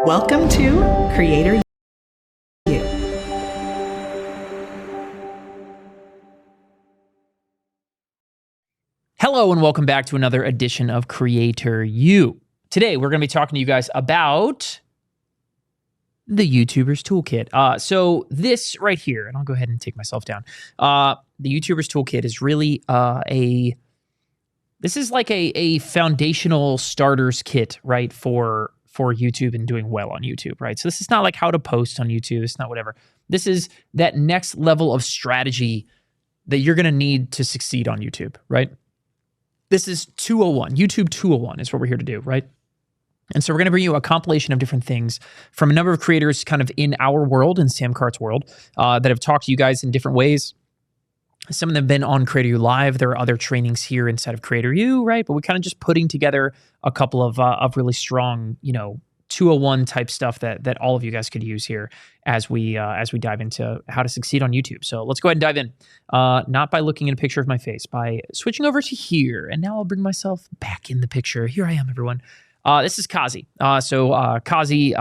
Welcome to Creator You. Hello and welcome back to another edition of Creator You. Today we're going to be talking to you guys about the YouTuber's Toolkit. So this right here, and I'll go ahead and take myself down. The YouTuber's Toolkit is really this is like a foundational starters kit, right, for YouTube and doing well on YouTube, right? So this is not like how to post on YouTube. It's not whatever. This is that next level of strategy that you're going to need to succeed on YouTube, right? This is 201. YouTube 201 is what we're here to do, right? And so we're going to bring you a compilation of different things from a number of creators kind of in our world, in Sam Cart's world, that have talked to you guys in different ways. Some of them have been on Creator U Live. There are other trainings here inside of Creator U, right? But we're kind of just putting together a couple of really strong, 201 type stuff that all of you guys could use here as we dive into how to succeed on YouTube. So let's go ahead and dive in. Not by looking at a picture of my face, by switching over to here. And now I'll bring myself back in the picture. Here I am, everyone. This is Kazi. Kazi,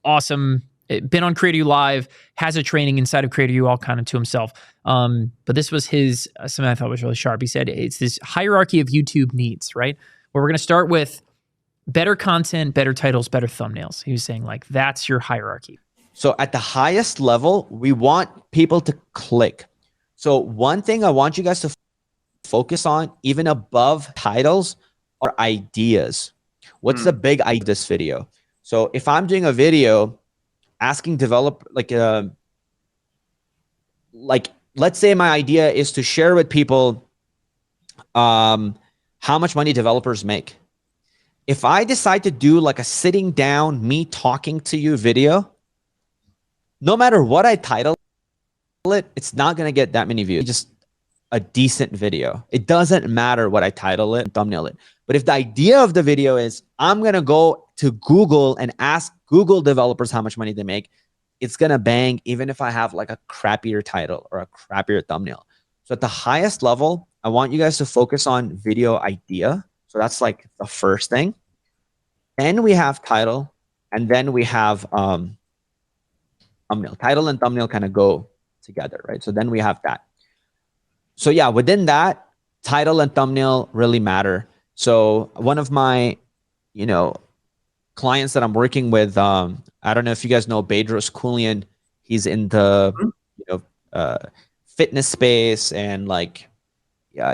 awesome. Been on Creator U Live, has a training inside of Creator U all kind of to himself. But this was his, something I thought was really sharp. He said, it's this hierarchy of YouTube needs, right? Where we're going to start with better content, better titles, better thumbnails. He was saying like, that's your hierarchy. So at the highest level, we want people to click. So one thing I want you guys to focus on, even above titles, are ideas. What's the big idea of this video? So if I'm doing a video asking developer, let's say my idea is to share with people how much money developers make. If I decide to do like a sitting down, me talking to you video, no matter what I title it, it's not going to get that many views. Just a decent video. It doesn't matter what I title it, thumbnail it. But if the idea of the video is I'm going to go to Google and ask Google developers how much money they make, it's going to bang even if I have like a crappier title or a crappier thumbnail. So at the highest level, I want you guys to focus on video idea. So that's like the first thing. Then we have title, and then we have thumbnail. Title and thumbnail kind of go together, right? So then we have that. So yeah, within that, title and thumbnail really matter. So one of my, clients that I'm working with, I don't know if you guys know Bedros Keuilian. He's in the fitness space, and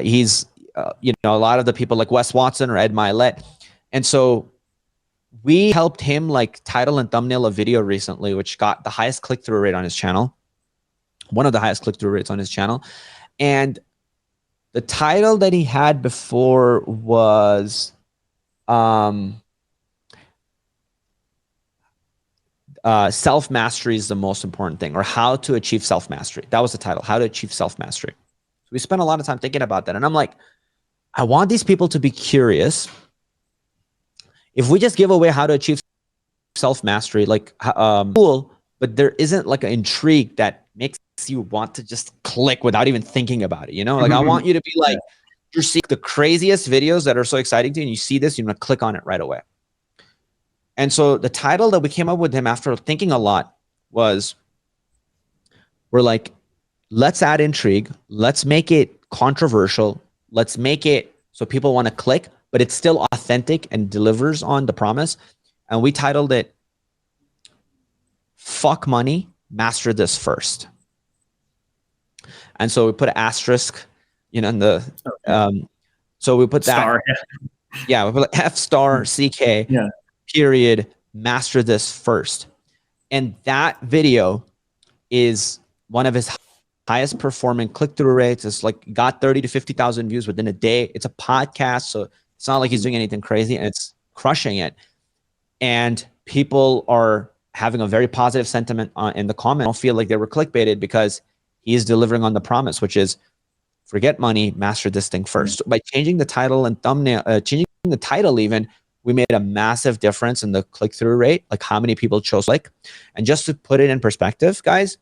he's a lot of the people like Wes Watson or Ed Milet. And so we helped him like title and thumbnail a video recently, which got the highest click-through rate on his channel. One of the highest click-through rates on his channel. And the title that he had before was self-mastery is the most important thing, or how to achieve self-mastery. That was the title, how to achieve self-mastery. So we spent a lot of time thinking about that. And I'm like, I want these people to be curious. If we just give away how to achieve self-mastery, cool, but there isn't like an intrigue that makes you want to just click without even thinking about it. I want you to be like, you're seeing the craziest videos that are so exciting to you, and you see this, you're going to click on it right away. And so the title that we came up with him after thinking a lot was, we're like, let's add intrigue. Let's make it controversial. Let's make it so people want to click, but it's still authentic and delivers on the promise. And we titled it, Fuck Money, Master This First. And so we put an asterisk, in the, so we put that. Star. Yeah, we put like F star CK, period, master this first. And that video is one of his highest performing click-through rates. It's like got 30 to 50,000 views within a day. It's a podcast, so it's not like he's doing anything crazy, and it's crushing it. And people are having a very positive sentiment in the comments. I don't feel like they were clickbaited because he is delivering on the promise, which is forget money, master this thing first. So by changing the title and thumbnail, changing the title even, we made a massive difference in the click-through rate, like how many people chose click. And just to put it in perspective, guys,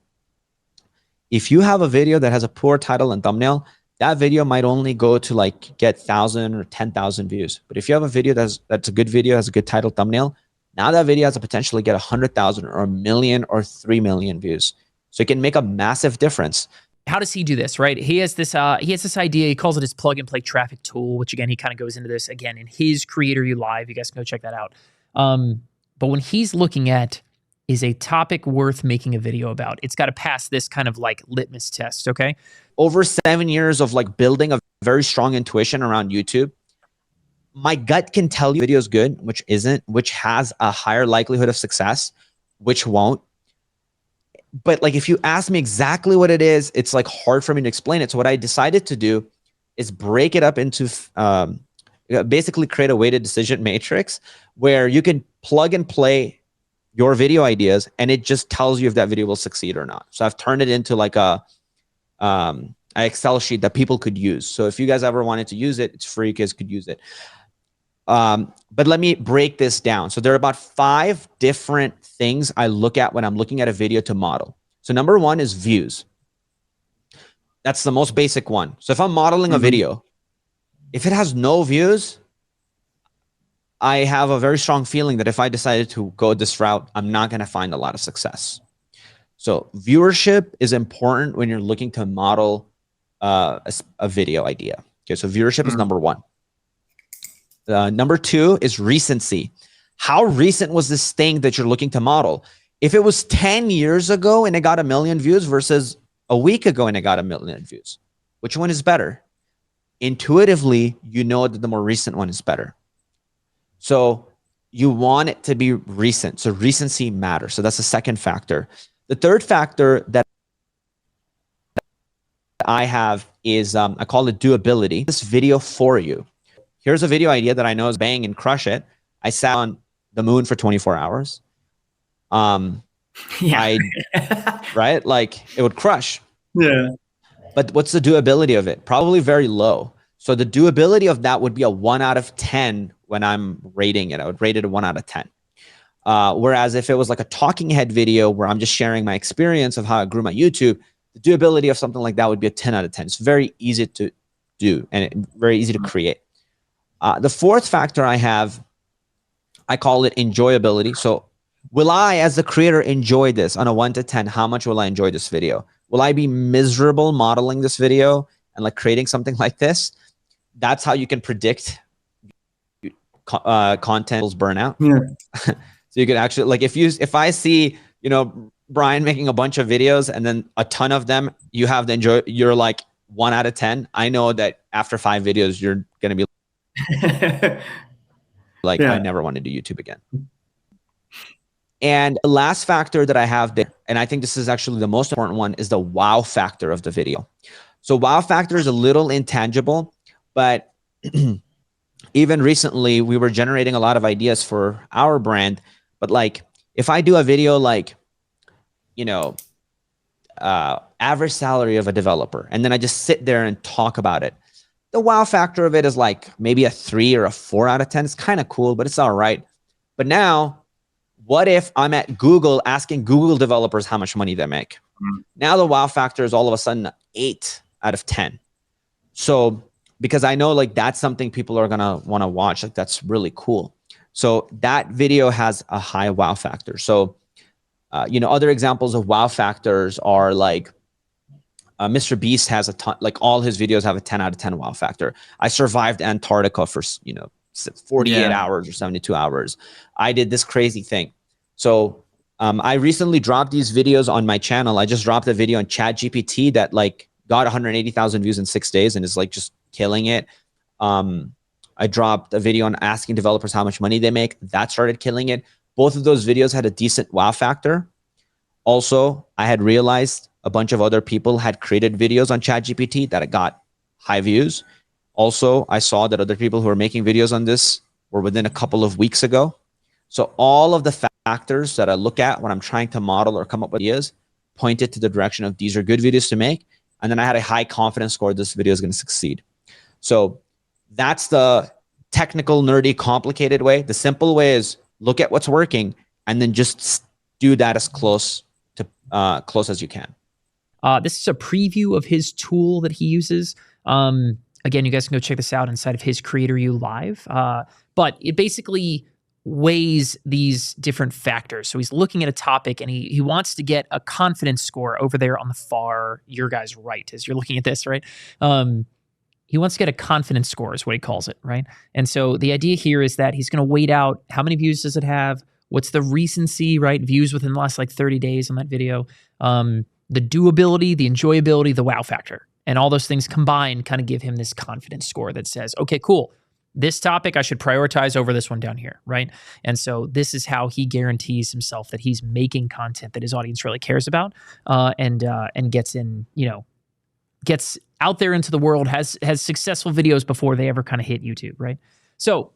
if you have a video that has a poor title and thumbnail, that video might only go to like get 1,000 or 10,000 views. But if you have a video that's a good video, has a good title, thumbnail, Now that video has a potential to get 100,000 or a million or 3 million views. So it can make a massive difference. How does he do this, right? He has this idea. He calls it his plug and play traffic tool, which again, he kind of goes into this again in his Creator U Live. You guys can go check that out. But when he's looking at, is a topic worth making a video about, it's got to pass this kind of like litmus test, okay? Over 7 years of like building a very strong intuition around YouTube, my gut can tell you video is good, which isn't, which has a higher likelihood of success, which won't. But like, if you ask me exactly what it is, it's like hard for me to explain it. So what I decided to do is break it up into basically create a weighted decision matrix where you can plug and play your video ideas and it just tells you if that video will succeed or not. So I've turned it into like a Excel sheet that people could use. So if you guys ever wanted to use it, it's free. You guys could use it. But let me break this down. So there are about 5 different things I look at when I'm looking at a video to model. So number 1 is views. That's the most basic one. So if I'm modeling a video, if it has no views, I have a very strong feeling that if I decided to go this route, I'm not going to find a lot of success. So viewership is important when you're looking to model a video idea. Okay, so viewership is number 1. Number 2 is recency. How recent was this thing that you're looking to model? If it was 10 years ago and it got 1 million views versus a week ago and it got 1 million views, which one is better? Intuitively, you know that the more recent one is better. So you want it to be recent. So recency matters. So that's the second factor. The third factor that I have is I call it doability. This video for you. Here's a video idea that I know is bang and crush it. I sat on the moon for 24 hours. Yeah. Right? Like it would crush. Yeah. But what's the doability of it? Probably very low. So the doability of that would be a 1 out of 10 when I'm rating it. I would rate it a 1 out of 10. Whereas if it was like a talking head video where I'm just sharing my experience of how I grew my YouTube, the doability of something like that would be a 10 out of 10. It's very easy to do and very easy to create. The fourth factor I have, I call it enjoyability. So will I, as the creator, enjoy this on a 1 to 10? How much will I enjoy this video? Will I be miserable modeling this video and like creating something like this? That's how you can predict content's burnout. Yeah. So you could actually, like, if I see, you know, Brian making a bunch of videos and then a ton of them, you have the enjoy, you're like 1 out of 10. I know that after 5 videos, you're going to be like, I never want to do YouTube again. And the last factor that I have there, and I think this is actually the most important one, is the wow factor of the video. So wow factor is a little intangible, but even recently we were generating a lot of ideas for our brand. But like, if I do a video like, you know, average salary of a developer, and then I just sit there and talk about it, the wow factor of it is like maybe a 3 or a 4 out of 10. It's kind of cool, but it's all right. But now, what if I'm at Google asking Google developers how much money they make? Now the wow factor is all of a sudden 8 out of 10. So because I know like that's something people are gonna want to watch, like that's really cool. So that video has a high wow factor. So you know, other examples of wow factors are like Mr. Beast has a ton, like all his videos have a 10 out of 10 wow factor. I survived Antarctica for, you know, 48 hours or 72 hours. I did this crazy thing. So I recently dropped these videos on my channel. I just dropped a video on ChatGPT that like got 180,000 views in 6 days and is like just killing it. I dropped a video on asking developers how much money they make. That started killing it. Both of those videos had a decent wow factor. Also, I had realized a bunch of other people had created videos on ChatGPT that got high views. Also, I saw that other people who are making videos on this were within a couple of weeks ago. So all of the factors that I look at when I'm trying to model or come up with ideas pointed to the direction of these are good videos to make. And then I had a high confidence score this video is going to succeed. So that's the technical, nerdy, complicated way. The simple way is look at what's working and then just do that as close as you can. This is a preview of his tool that he uses. Again, you guys can go check this out inside of his Creator U Live. But it basically weighs these different factors. So he's looking at a topic and he wants to get a confidence score over there on the far, your guys' right, as you're looking at this, right? He wants to get a confidence score is what he calls it, right? And so the idea here is that he's going to weight out how many views does it have? What's the recency, right? Views within the last like 30 days on that video. The doability, the enjoyability, the wow factor. And all those things combined kind of give him this confidence score that says, okay, cool. This topic I should prioritize over this one down here, right? And so this is how he guarantees himself that he's making content that his audience really cares about, and gets in, gets out there into the world, has successful videos before they ever kind of hit YouTube, right? So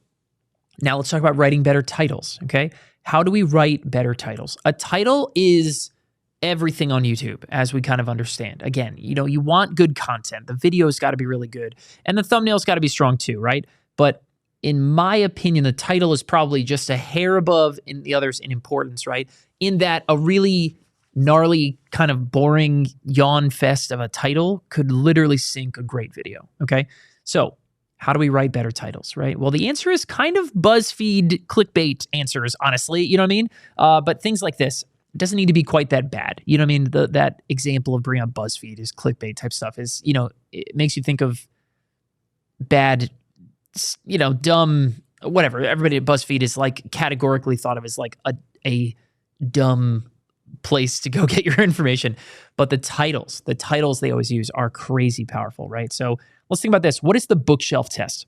now let's talk about writing better titles, okay? How do we write better titles? A title is everything on YouTube, as we kind of understand. Again, you want good content. The video's got to be really good, and the thumbnail's got to be strong too, right? But in my opinion, the title is probably just a hair above in the others in importance, right? In that a really gnarly, kind of boring yawn fest of a title could literally sink a great video, okay? So how do we write better titles, right? Well, the answer is kind of BuzzFeed clickbait answers, honestly, you know what I mean? But things like this, it doesn't need to be quite that bad. You know what I mean? That example of bringing up BuzzFeed is clickbait type stuff is, it makes you think of bad, dumb, whatever. Everybody at BuzzFeed is like categorically thought of as like a dumb place to go get your information. But the titles they always use are crazy powerful, right? So let's think about this. What is the bookshelf test?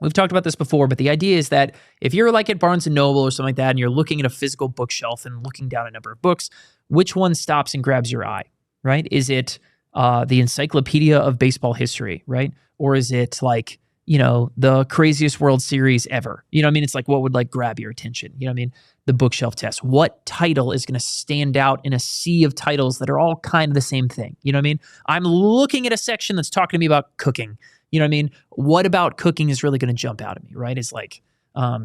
We've talked about this before, but the idea is that if you're like at Barnes & Noble or something like that, and you're looking at a physical bookshelf and looking down a number of books, which one stops and grabs your eye, right? Is it the Encyclopedia of Baseball History, right? Or is it like, the craziest World Series ever? You know what I mean? It's like, what would like grab your attention? You know what I mean? The bookshelf test. What title is going to stand out in a sea of titles that are all kind of the same thing? You know what I mean? I'm looking at a section that's talking to me about cooking. You know what I mean? What about cooking is really going to jump out at me, right? It's like, I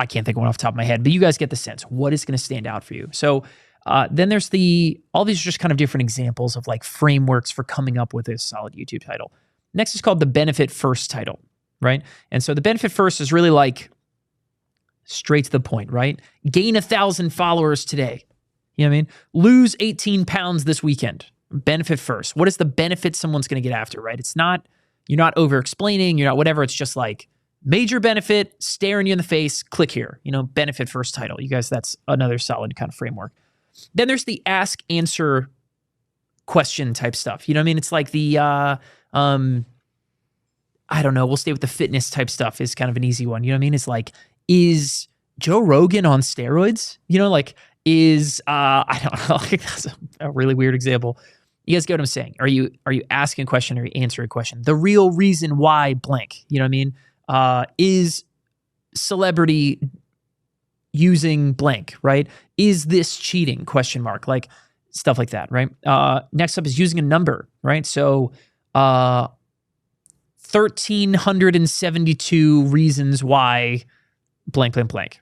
can't think of one off the top of my head, but you guys get the sense. What is going to stand out for you? So then there's all these are just kind of different examples of like frameworks for coming up with a solid YouTube title. Next is called the benefit first title, right? And so the benefit first is really like straight to the point, right? Gain 1,000 followers today. You know what I mean? Lose 18 pounds this weekend. Benefit first. What is the benefit someone's going to get after, right? It's not, you're not over explaining, you're not whatever. It's just like major benefit, staring you in the face, click here, benefit first title. You guys, that's another solid kind of framework. Then there's the ask, answer, question type stuff. You know what I mean? It's like the, I don't know, we'll stay with the fitness type stuff is kind of an easy one. You know what I mean? It's like, is Joe Rogan on steroids? I don't know, like that's a really weird example. You guys get what I'm saying? Are you asking a question or are you answering a question? The real reason why blank, you know what I mean? Is celebrity using blank, right? Is this cheating? Question mark, like stuff like that, right? Next up is using a number, right? So 1,372 reasons why blank, blank, blank.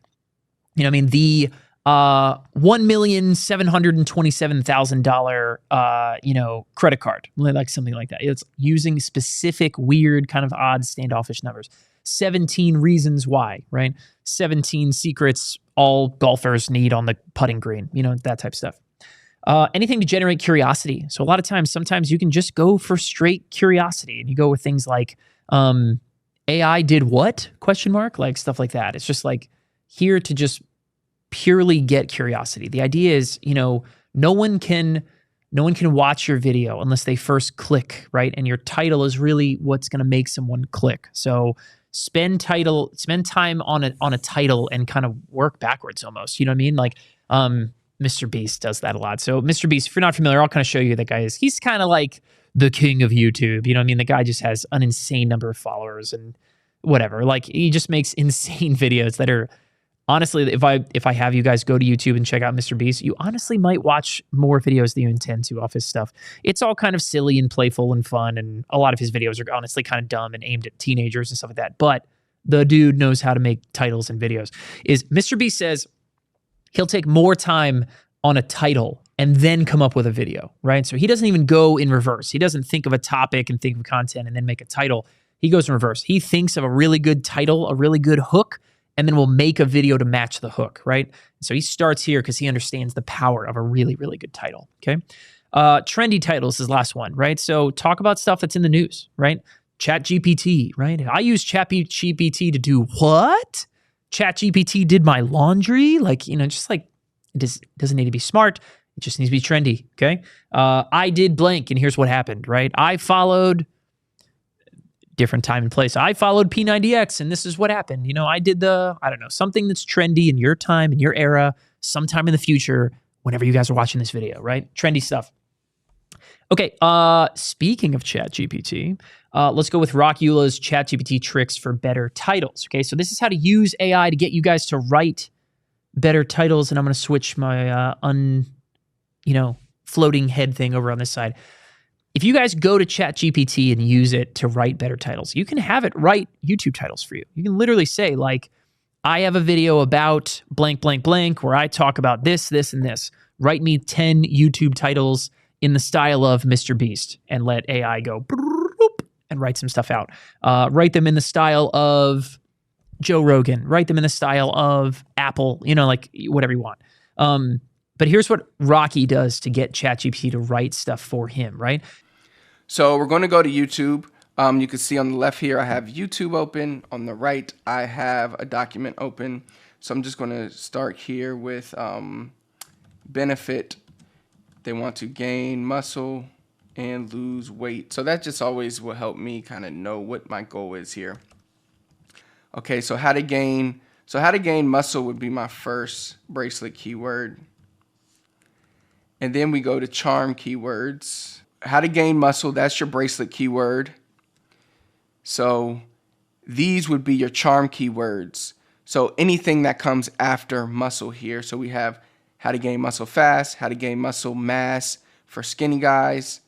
You know what I mean? The $1,727,000 credit card, like something like that. It's using specific, weird, kind of odd, standoffish numbers. 17 reasons why, right? 17 secrets all golfers need on the putting green, that type of stuff. Anything to generate curiosity. So a lot of times, sometimes you can just go for straight curiosity and you go with things like AI did what? Question mark, like stuff like that. It's just like here to just purely get curiosity. The idea is, no one can watch your video unless they first click, right? And your title is really what's going to make someone click. So spend time on a title and kind of work backwards almost. You know what I mean? Like Mr. Beast does that a lot. So Mr. Beast, if you're not familiar, I'll kind of show you that guy is. He's kind of like the king of YouTube. You know what I mean? The guy just has an insane number of followers and whatever. Like he just makes insane videos that are honestly, if I have you guys go to YouTube and check out Mr. Beast, you honestly might watch more videos than you intend to off his stuff. It's all kind of silly and playful and fun, and a lot of his videos are honestly kind of dumb and aimed at teenagers and stuff like that. But the dude knows how to make titles and videos. Mr. Beast says he'll take more time on a title and then come up with a video, right? So he doesn't even go in reverse. He doesn't think of a topic and think of content and then make a title. He goes in reverse. He thinks of a really good title, a really good hook, and then we'll make a video to match the hook, right? So he starts here because he understands the power of a really, really good title, okay? Trendy titles is the last one, right? So talk about stuff that's in the news, right? ChatGPT, right? I use ChatGPT to do what? ChatGPT did my laundry? Like, you know, just like, it doesn't need to be smart. It just needs to be trendy, okay? I did blank, and here's what happened, right? I followed different time and place. I followed P90X, and this is what happened. You know, I did I don't know, something that's trendy in your time, in your era, sometime in the future, whenever you guys are watching this video, right? Trendy stuff. Okay, speaking of ChatGPT, let's go with Rock Eula's ChatGPT tricks for better titles, okay? So this is how to use AI to get you guys to write better titles, and I'm going to switch my floating head thing over on this side. If you guys go to ChatGPT and use it to write better titles, you can have it write YouTube titles for you. You can literally say, like, I have a video about blank, blank, blank, where I talk about this, this, and this. Write me 10 YouTube titles in the style of Mr. Beast, and let AI go and write some stuff out. Write them in the style of Joe Rogan. Write them in the style of Apple, you know, like whatever you want. But here's what Rocky does to get ChatGPT to write stuff for him, right? So we're going to go to YouTube. You can see on the left here, I have YouTube open. On the right, I have a document open. So I'm just going to start here with benefit. They want to gain muscle and lose weight. So that just always will help me kind of know what my goal is here. Okay, so how to gain muscle would be my first bracelet keyword. And then we go to charm keywords. How to gain muscle, that's your bracelet keyword. So these would be your charm keywords. So anything that comes after muscle here. So we have how to gain muscle fast, how to gain muscle mass for skinny guys.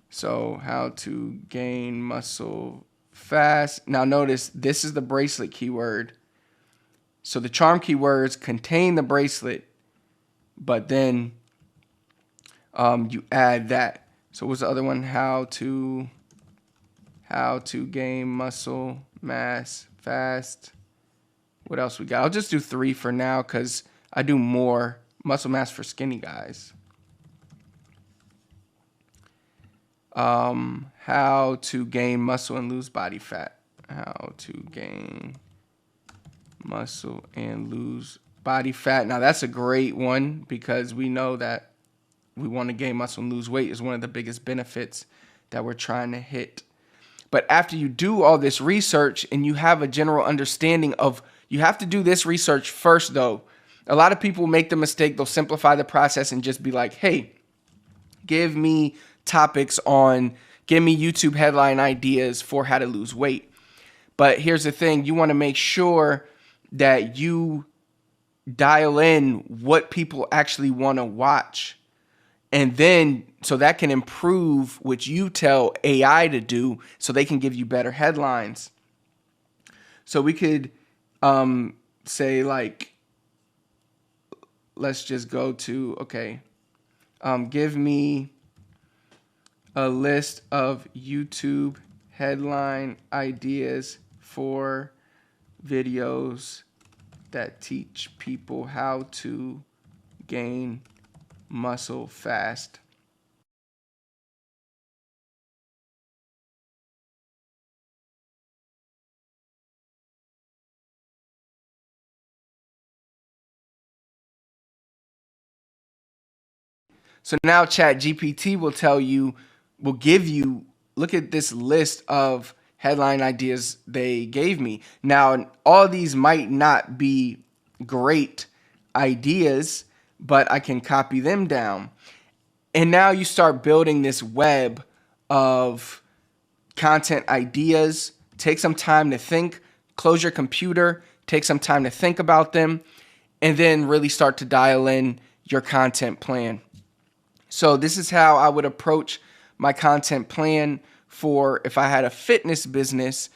So how to gain muscle fast. Now notice this is the bracelet keyword. So the charm keywords contain the bracelet, but then you add that. So what's the other one? How to gain muscle mass fast. What else we got? I'll just do 3 for now because I do more muscle mass for skinny guys. How to gain muscle and lose body fat. How to gain muscle and lose body fat. Now that's a great one because we know that we want to gain muscle and lose weight is one of the biggest benefits that we're trying to hit. But after you do all this research and you have a general understanding of, you have to do this research first though. A lot of people make the mistake, they'll simplify the process and just be like, hey, give me topics on, give me YouTube headline ideas for how to lose weight. But here's the thing, you want to make sure that you dial in what people actually want to watch. And then, so that can improve what you tell AI to do so they can give you better headlines. So we could say like, let's just go to, okay, give me a list of YouTube headline ideas for videos that teach people how to gain muscle fast. So now ChatGPT will give you, look at this list of headline ideas they gave me. Now, all these might not be great ideas, but I can copy them down. And now you start building this web of content ideas. Take some time to think, close your computer, take some time to think about them, and then really start to dial in your content plan. So this is how I would approach my content plan for if I had a fitness business.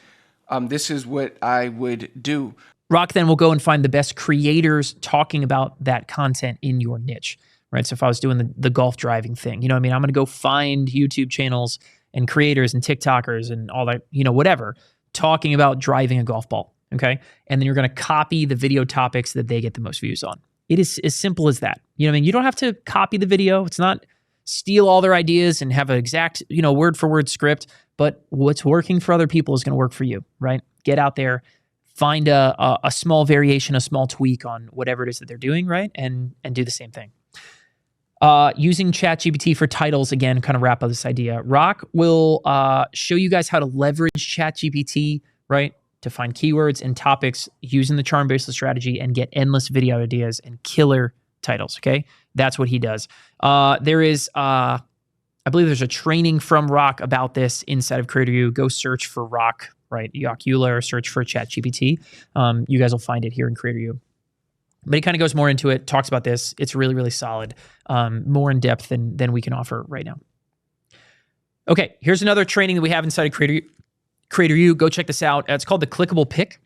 This is what I would do. Rock then will go and find the best creators talking about that content in your niche, right? So if I was doing the golf driving thing, you know what I mean? I'm going to go find YouTube channels and creators and TikTokers and all that, you know, whatever, talking about driving a golf ball. okay? And then you're going to copy the video topics that they get the most views on. It is as simple as that. You know what I mean? You don't have to copy the video. It's not steal all their ideas and have an exact, word for word script, but what's working for other people is going to work for you, right? Get out there, find a small variation, a small tweak on whatever it is that they're doing, right? And do the same thing. Using ChatGPT for titles, again, kind of wrap up this idea. Rock will show you guys how to leverage ChatGPT, right? To find keywords and topics using the charm bracelet strategy and get endless video ideas and killer titles, okay? That's what he does. There is, I believe there's a training from Rock about this inside of CreatorU. Go search for Rock, right? Yakula, or search for ChatGPT. You guys will find it here in CreatorU. But he kind of goes more into it, talks about this. It's really, really solid, more in depth than we can offer right now. Okay, here's another training that we have inside of CreatorU. Go check this out. It's called the Clickable Pick.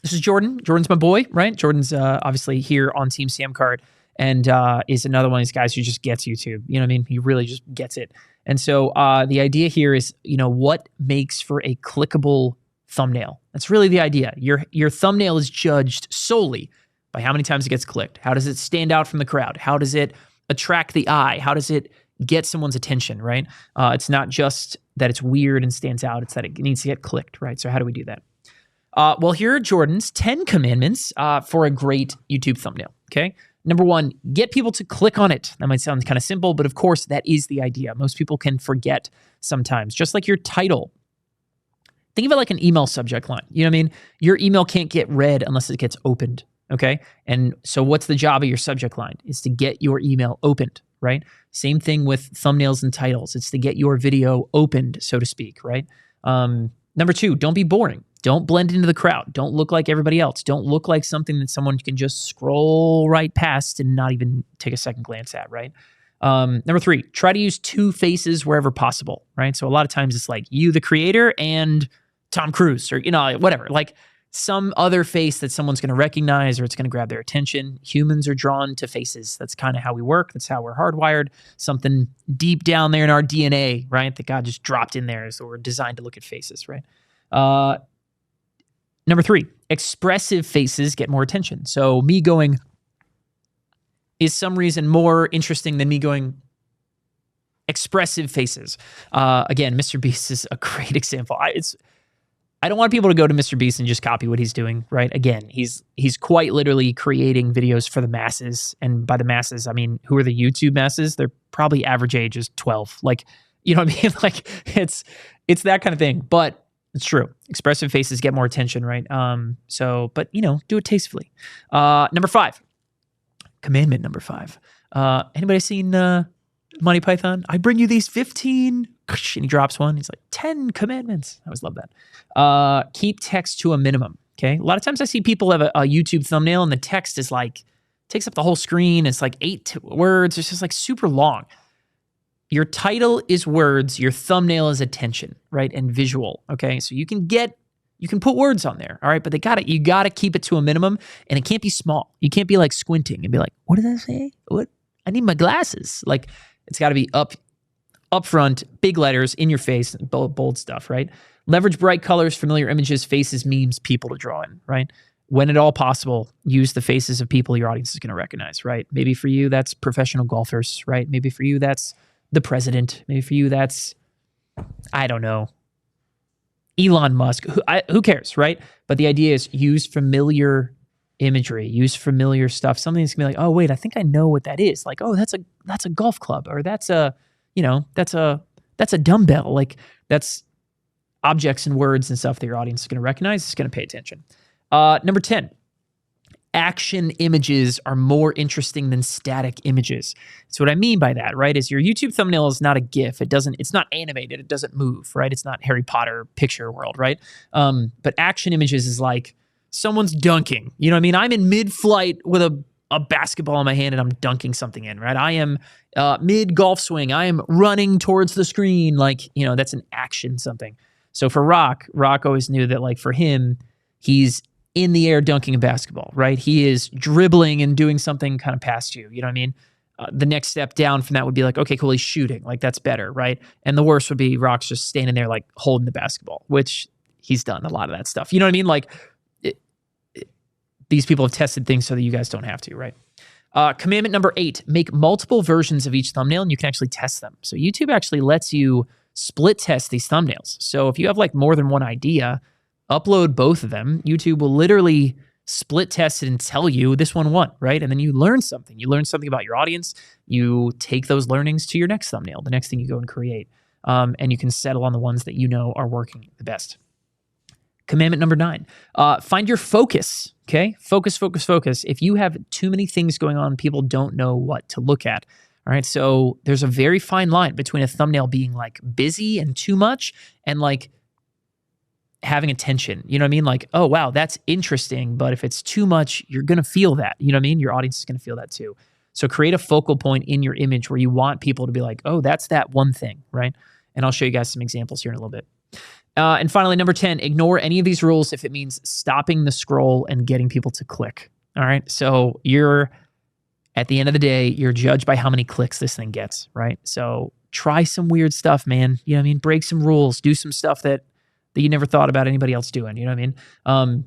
This is Jordan. Jordan's my boy, right? Jordan's obviously here on Team Samcart and is another one of these guys who just gets YouTube. You know what I mean? He really just gets it. And so the idea here is, what makes for a clickable thumbnail? That's really the idea. Your thumbnail is judged solely by how many times it gets clicked. How does it stand out from the crowd? How does it attract the eye? How does it get someone's attention, right? It's not just that it's weird and stands out. It's that it needs to get clicked, right? So how do we do that? Well, here are Jordan's 10 commandments for a great YouTube thumbnail, okay? Number 1, get people to click on it. That might sound kind of simple, but of course, that is the idea. Most people can forget sometimes, just like your title. Think of it like an email subject line. You know what I mean? Your email can't get read unless it gets opened, okay? And so what's the job of your subject line? Is to get your email opened, right? Same thing with thumbnails and titles. It's to get your video opened, so to speak, right? Number 2, don't be boring. Don't blend into the crowd. Don't look like everybody else. Don't look like something that someone can just scroll right past and not even take a second glance at, right? Number 3, try to use 2 faces wherever possible, right? So a lot of times it's like you, the creator, and Tom Cruise, or, whatever. Like some other face that someone's going to recognize or it's going to grab their attention. Humans are drawn to faces. That's kind of how we work. That's how we're hardwired. Something deep down there in our DNA, right? That God just dropped in there. So we're designed to look at faces, right? Number 3, expressive faces get more attention. So me going is some reason more interesting than me going expressive faces. Again, Mr. Beast is a great example. I don't want people to go to Mr. Beast and just copy what he's doing, right? Again, he's quite literally creating videos for the masses. And by the masses, I mean, who are the YouTube masses? They're probably average age is 12. Like, you know what I mean? Like it's that kind of thing. But it's true. Expressive faces get more attention, right? But do it tastefully. Number 5, commandment number 5. Anybody seen Monty Python? I bring you these 15, and he drops one. He's like 10 commandments. I always love that. Keep text to a minimum. Okay. A lot of times I see people have a YouTube thumbnail and the text is like takes up the whole screen. It's like 8 words. It's just like super long. Your title is words, your thumbnail is attention, right? And visual, okay? So you can put words on there, all right? But you gotta keep it to a minimum, and it can't be small. You can't be like squinting and be like, what did I say? What? I need my glasses. Like it's gotta be up front, big letters, in your face, bold stuff, right? Leverage bright colors, familiar images, faces, memes, people to draw in, right? When at all possible, use the faces of people your audience is gonna recognize, right? Maybe for you, that's professional golfers, right? Maybe for you, that's the president. Maybe for you, that's, I don't know, Elon Musk. Who cares, right? But the idea is use familiar imagery, use familiar stuff. Something that's gonna be like, oh wait, I think I know what that is. Like, oh, that's a golf club, or that's a dumbbell. Like that's objects and words and stuff that your audience is gonna recognize. It's gonna pay attention. Number 10. Action images are more interesting than static images. So what I mean by that, right, is your YouTube thumbnail is not a GIF. It's not animated. It doesn't move, right? It's not Harry Potter picture world, right? But action images is like someone's dunking. You know what I mean? I'm in mid-flight with a basketball in my hand and I'm dunking something in, right? I am mid-golf swing. I am running towards the screen. Like, that's an action something. So for Rock always knew that, like, for him, he's in the air dunking a basketball, right? He is dribbling and doing something kind of past you. You know what I mean? The next step down from that would be like, okay, cool, he's shooting. Like, that's better, right? And the worst would be Rock's just standing there, like, holding the basketball, which he's done a lot of that stuff. You know what I mean? Like, these people have tested things so that you guys don't have to, right? Commandment number 8, make multiple versions of each thumbnail and you can actually test them. So YouTube actually lets you split test these thumbnails. So if you have like more than one idea, upload both of them. YouTube will literally split test it and tell you this one won, right? And then you learn something. You learn something about your audience. You take those learnings to your next thumbnail, the next thing you go and create. And you can settle on the ones that you know are working the best. Commandment number 9, find your focus, okay? Focus, focus, focus. If you have too many things going on, people don't know what to look at, all right? So there's a very fine line between a thumbnail being like busy and too much and like having attention, you know what I mean? Like, oh, wow, that's interesting, but if it's too much, you're going to feel that, you know what I mean? Your audience is going to feel that too. So create a focal point in your image where you want people to be like, oh, that's that one thing, right? And I'll show you guys some examples here in a little bit. And finally, number 10, ignore any of these rules if it means stopping the scroll and getting people to click. All right. So at the end of the day, you're judged by how many clicks this thing gets, right? So try some weird stuff, man. You know what I mean? Break some rules, do some stuff that you never thought about anybody else doing. You know what I mean?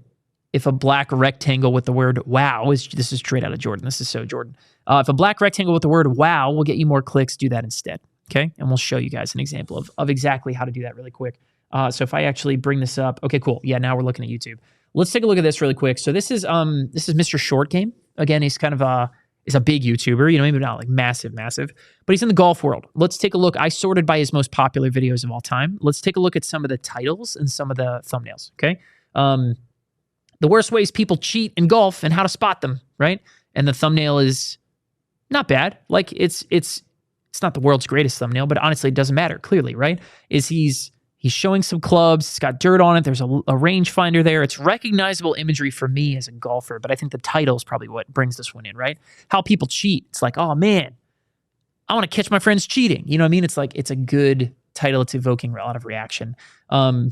If a black rectangle with the word wow this is straight out of Jordan. This is so Jordan. If a black rectangle with the word wow will get you more clicks, do that instead. Okay. And we'll show you guys an example of exactly how to do that really quick. So if I actually bring this up, okay, cool. Yeah, now we're looking at YouTube. Let's take a look at this really quick. So this is Mr. Short Game. Again, he's kind of is a big YouTuber, you know, maybe not like massive, but he's in the golf world. Let's take a look. I sorted by his most popular videos of all time. Let's take a look at some of the titles and some of the thumbnails, okay? The worst ways people cheat in golf and how to spot them, right? And the thumbnail is not bad. Like it's not the world's greatest thumbnail, but honestly, it doesn't matter clearly, right? He's showing some clubs. It's got dirt on it. There's a rangefinder there. It's recognizable imagery for me as a golfer, but I think the title is probably what brings this one in, right? How people cheat. It's like, oh man, I want to catch my friends cheating. You know what I mean? It's like, it's a good title. It's evoking a lot of reaction. I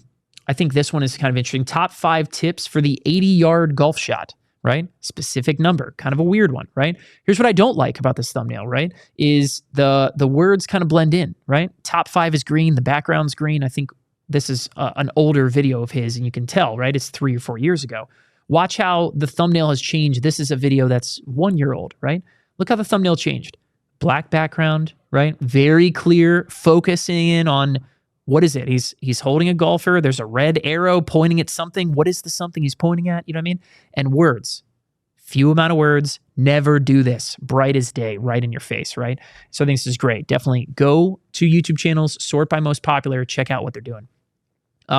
think this one is kind of interesting. Top 5 tips for the 80-yard golf shot, right? Specific number, kind of a weird one, right? Here's what I don't like about this thumbnail, right? Is the words kind of blend in, right? Top 5 is green, the background's green. I think this is an older video of his, and you can tell, right? It's 3 or 4 years ago. Watch how the thumbnail has changed. This is a video that's 1 year old, right? Look how the thumbnail changed. Black background, right? Very clear, focusing in on what is it? He's holding a golfer. There's a red arrow pointing at something. What is the something he's pointing at? You know what I mean? And words. Few amount of words. Never do this. Bright as day, right in your face, right? So I think this is great. Definitely go to YouTube channels, sort by most popular, check out what they're doing.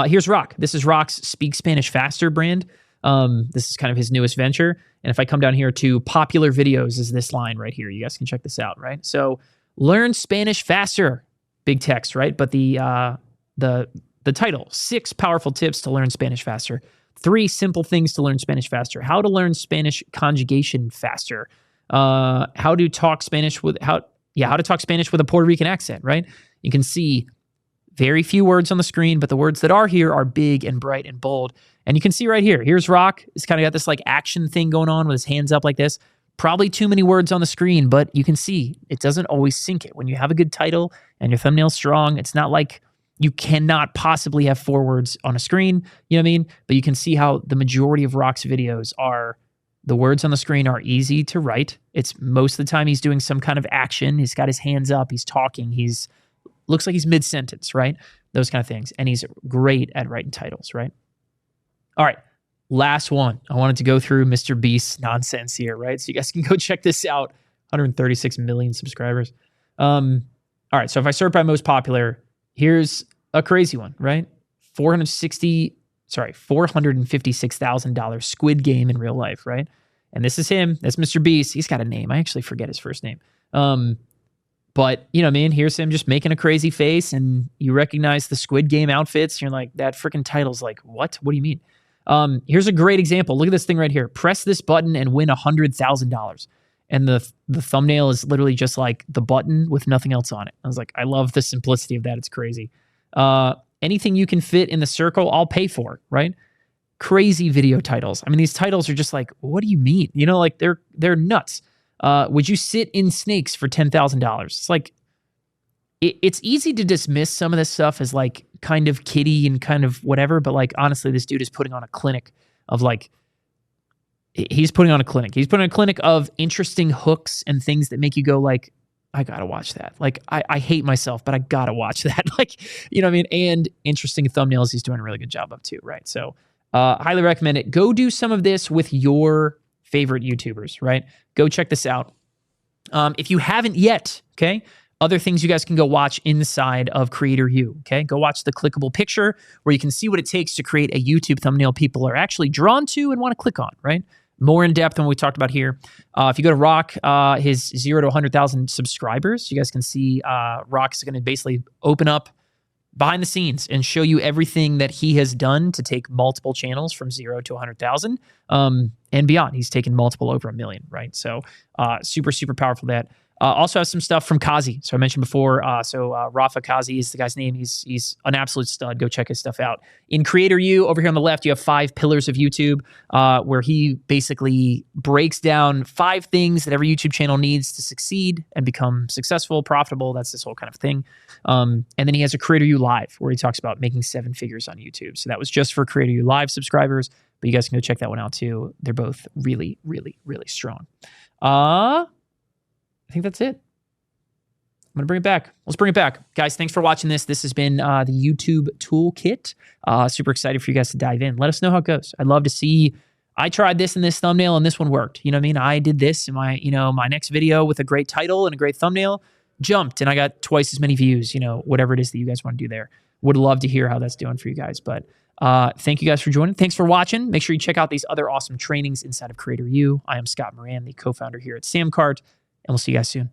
Here's Rock. This is Rock's Speak Spanish Faster brand. This is kind of his newest venture. And if I come down here to popular videos is this line right here. You guys can check this out, right? So learn Spanish faster. Big text, right? But the title, 6 powerful tips to learn Spanish faster. 3 simple things to learn Spanish faster. How to learn Spanish conjugation faster. How to talk Spanish with how to talk Spanish with a Puerto Rican accent, right? You can see very few words on the screen, but the words that are here are big and bright and bold. And you can see right here, here's Rock. He's kind of got this like action thing going on with his hands up like this. Probably too many words on the screen, but you can see it doesn't always sync it. When you have a good title and your thumbnail's strong, it's not like you cannot possibly have 4 words on a screen, you know what I mean? But you can see how the majority of Rock's videos are, the words on the screen are easy to write. It's most of the time he's doing some kind of action. He's got his hands up, he's talking, looks like he's mid-sentence, right? Those kind of things. And he's great at writing titles, right? All right. Last one. I wanted to go through Mr. Beast's nonsense here, right? So you guys can go check this out. 136 million subscribers. All right. So if I sort by most popular, here's a crazy one, right? $456,000 Squid Game in real life, right? And this is him. That's Mr. Beast. He's got a name. I actually forget his first name. But, you know what I mean? Here's him just making a crazy face, and you recognize the Squid Game outfits. You're like, that freaking title's like, what? What do you mean? Here's a great example. Look at this thing right here. Press this button and win $100,000. And the thumbnail is literally just like the button with nothing else on it. I was like, I love the simplicity of that. It's crazy. Anything you can fit in the circle, I'll pay for, right? Crazy video titles. I mean, these titles are just like, what do you mean? You know, like they're nuts. Would you sit in snakes for $10,000? It's like, it's easy to dismiss some of this stuff as like kind of kiddie and kind of whatever, but like honestly, this dude is putting on a clinic of like he's putting on a clinic. He's putting on a clinic of interesting hooks and things that make you go like, I gotta watch that. Like, I hate myself, but I gotta watch that. Like, you know what I mean? And interesting thumbnails he's doing a really good job of too, right? So highly recommend it. Go do some of this with your favorite YouTubers, right? Go check this out. If you haven't yet, okay, other things you guys can go watch inside of Creator U, okay? Go watch the clickable picture where you can see what it takes to create a YouTube thumbnail people are actually drawn to and want to click on, right? More in depth than what we talked about here. If you go to Rock, his 0 to 100,000 subscribers, you guys can see Rock is going to basically open up behind the scenes and show you everything that he has done to take multiple channels from 0 to 100,000 and beyond. He's taken multiple over 1 million, right? So super, super powerful that. Also has some stuff from Kazi. So I mentioned before, Rafa Kazi is the guy's name. He's an absolute stud. Go check his stuff out. In Creator U, over here on the left, you have 5 pillars of YouTube, where he basically breaks down 5 things that every YouTube channel needs to succeed and become successful, profitable. That's this whole kind of thing. And then he has a Creator U Live, where he talks about making 7 figures on YouTube. So that was just for Creator U Live subscribers, but you guys can go check that one out too. They're both really, really, really strong. I think that's it. I'm going to bring it back. Let's bring it back. Guys, thanks for watching this. This has been the YouTube Toolkit. Super excited for you guys to dive in. Let us know how it goes. I'd love to see. I tried this in this thumbnail and this one worked. You know what I mean? I did this in my, my next video with a great title and a great thumbnail, jumped, and I got twice as many views, whatever it is that you guys want to do there. Would love to hear how that's doing for you guys. But thank you guys for joining. Thanks for watching. Make sure you check out these other awesome trainings inside of Creator U. I am Scott Moran, the co-founder here at Samcart. And we'll see you guys soon.